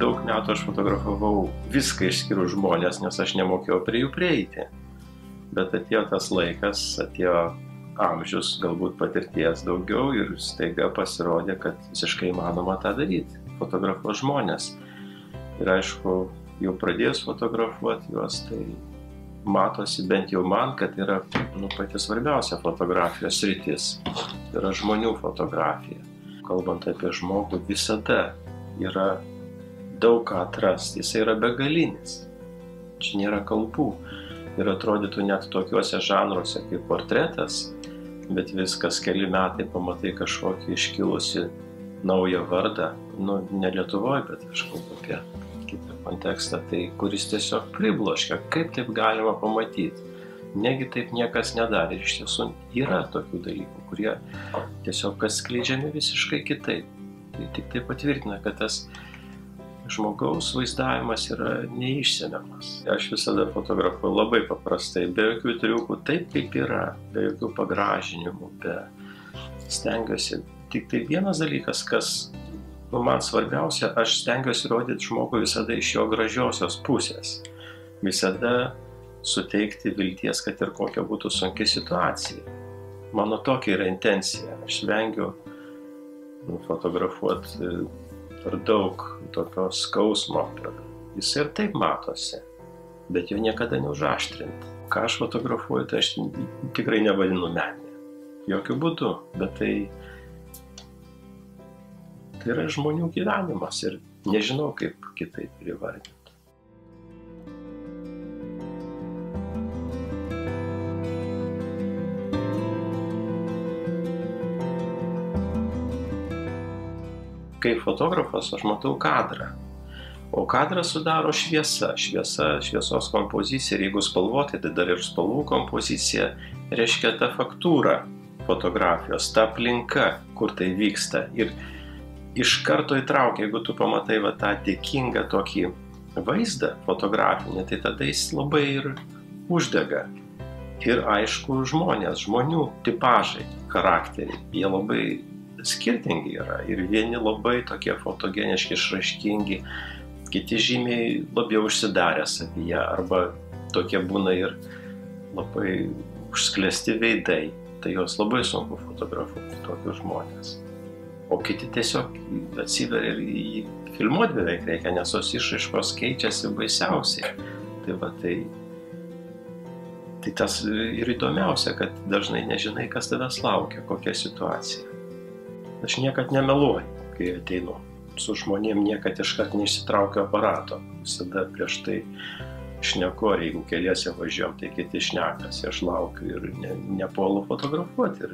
daug metų aš fotografavau viską išskyrus žmonės, nes aš nemokėjau prie jų prieiti. Bet atėjo tas laikas, atėjo amžius, galbūt patirties daugiau ir staiga pasirodė, kad visiškai įmanoma tą daryti, fotografuoti žmonės. Ir aišku, jau pradėjus fotografuoti juos, tai matosi bent jau man, kad yra pati svarbiausia fotografijos sritis. Tai yra žmonių fotografija. Kalbant apie žmogų, visada yra daug ką atrasti, jis yra begalinis. Čia nėra kalbų. Ir atrodytų net tokiuose žanruose kaip portretas, bet viskas keli metai pamatai kažkokį iškilusi naują vardą, ne Lietuvoje, bet aš kalbu apie kitą kontekstą, tai kuris tiesiog pribloškia, kaip taip galima pamatyti. Negi taip niekas nedarė, iš tiesų yra tokių dalykų, kurie tiesiog atskleidžiami visiškai kitaip. Tai tik tai patvirtina, kad tas žmogaus vaizdavimas yra neišsemiamas. Aš visada fotografuoju labai paprastai, be jokių triukų, taip kaip yra, be jokių pagražinimų, stengiuosi. Tik tai vienas dalykas, kas man svarbiausia, aš stengiuosi rodyti žmogui visada iš jo gražiosios pusės. Visada suteikti vilties, kad ir kokia būtų sunki situacija. Mano tokia yra intencija. Aš vengiu fotografuoti per daug tokios skausmo. Jis ir taip matosi, bet jo niekada neužaštrinti. Ką aš fotografuoju, tai aš tikrai nevadinu meninė. Jokių būdų, bet tai yra žmonių gyvenimas ir nežinau, kaip kitaip įvardinti. Kaip fotografas aš matau kadrą, o kadrą sudaro šviesa, šviesos kompozicija ir jeigu spalvotai, tai dar ir spalvų kompozicija, reiškia ta faktūra fotografijos, ta aplinka, kur tai vyksta. Ir iš karto įtraukia, jeigu tu pamatai tą dėkingą tokį vaizdą fotografinį, tai tada jis labai ir uždega. Ir aišku, žmonių tipažai, charakteriai, jie labai skirtingi yra ir vieni labai tokie fotogeniški, išraiškingi, kiti žymiai labiau užsidarę savyje arba tokie būna ir labai užsklesti veidai, tai juos labai sunku fotografuoti, tokius žmonės. O kiti tiesiog atsiveria ir jį filmuoti beveik reikia, nes tos išraiškos keičiasi baisiausiai. Tai tas ir įdomiausia, kad dažnai nežinai, kas tavęs laukia, kokia situacija. Aš niekad nemeluoju, kai ateinu su žmonėm, niekad iškart neišsitraukiu aparato. Visada prieš tai šneku, ar jeigu keliese važiuojam, tai kiti šnekasi, aš laukiu ir nepuolu fotografuoti.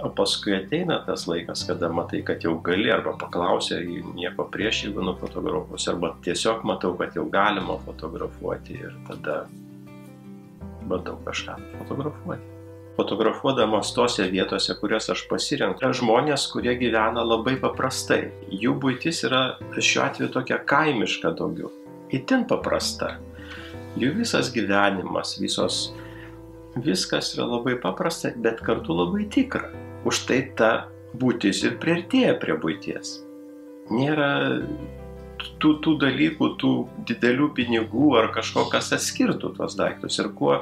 O paskui ateina tas laikas, kada matai, kad jau gali, arba paklausia, nieko prieš, jeigu nufotografuosi, arba tiesiog matau, kad jau galima fotografuoti ir tada bandau kažką fotografuoti. Fotografuodamas tose vietose, kurias aš pasirenku, žmonės, kurie gyvena labai paprastai. Jų buitis yra šiuo atveju tokia kaimiška daugiau, itin paprasta. Jų visas gyvenimas, viskas yra labai paprasta, bet kartu labai tikra. Už tai ta būtis ir priartėja prie buities. Nėra tų dalykų, tų didelių pinigų ar kažko, kas atskirtų tuos daiktus. Ir kuo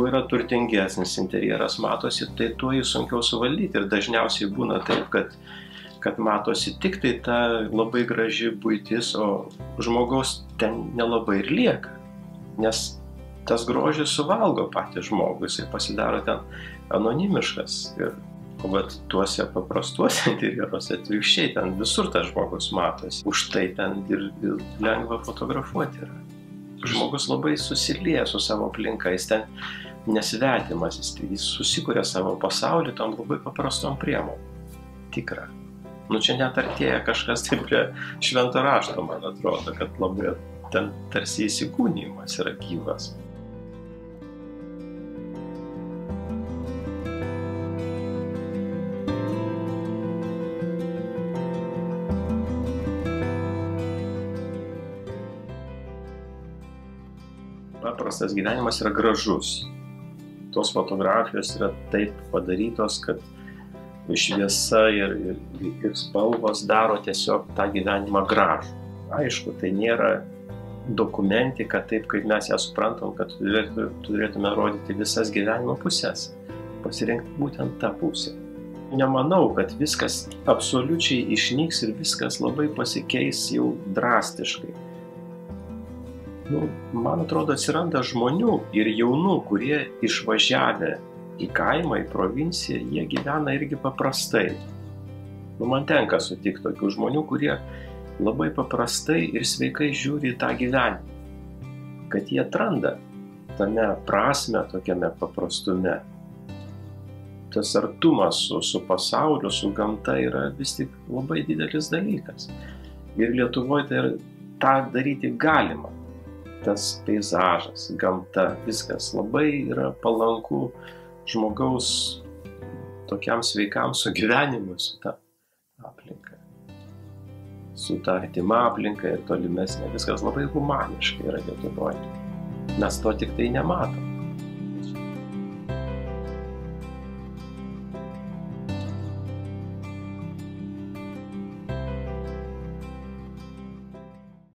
yra turtingesnis interjeras matosi, tai tuo jį sunkiau suvaldyti. Ir dažniausiai būna taip, kad matosi tik tai ta labai graži buitis, o žmogaus ten nelabai ir lieka. Nes tas grožis suvalgo patį žmogų, jisai pasidaro ten anonimiškas. O tuose paprastuose interjeruose atvirkščiai, ten visur tas žmogus matosi. Už tai ten ir lengva fotografuoti yra. Žmogus labai susilieja su savo aplinka, jis ten nesvetimas, jis susikuria savo pasaulį tom labai paprastom priemom. Tikra. Čia net artėja kažkas taip prie švento rašto, man atrodo, kad labai ten tarsi įsikūnijimas yra gyvas. Paprastas gyvenimas yra gražus. Tos fotografijos yra taip padarytos, kad šviesa ir spalvos daro tiesiog tą gyvenimą gražų. aišku, tai nėra dokumentika taip, kaip mes ją suprantam, kad turėtume rodyti visas gyvenimo pusės. Pasirinkti būtent tą pusę. Nemanau, kad viskas absoliučiai išnyks ir viskas labai pasikeis jau drastiškai. Man atrodo, atsiranda žmonių ir jaunų, kurie išvažiavę į kaimą, į provinciją, jie gyvena irgi paprastai. Man tenka sutikti tokių žmonių, kurie labai paprastai ir sveikai žiūri į tą gyvenimą. Kad jie atranda tame prasmę, tokiame paprastume. Tas artumas su pasauliu, su gamta yra vis tik labai didelis dalykas. Ir Lietuvoje tą daryti galima. Tas peizažas, gamta, viskas labai yra palanku žmogaus tokiam sveikam sugyvenimui su ta aplinka. Su ta artima aplinka ir tolimesnė. Viskas labai humaniškai yra Lietuvoje. Mes to tik tai nematom.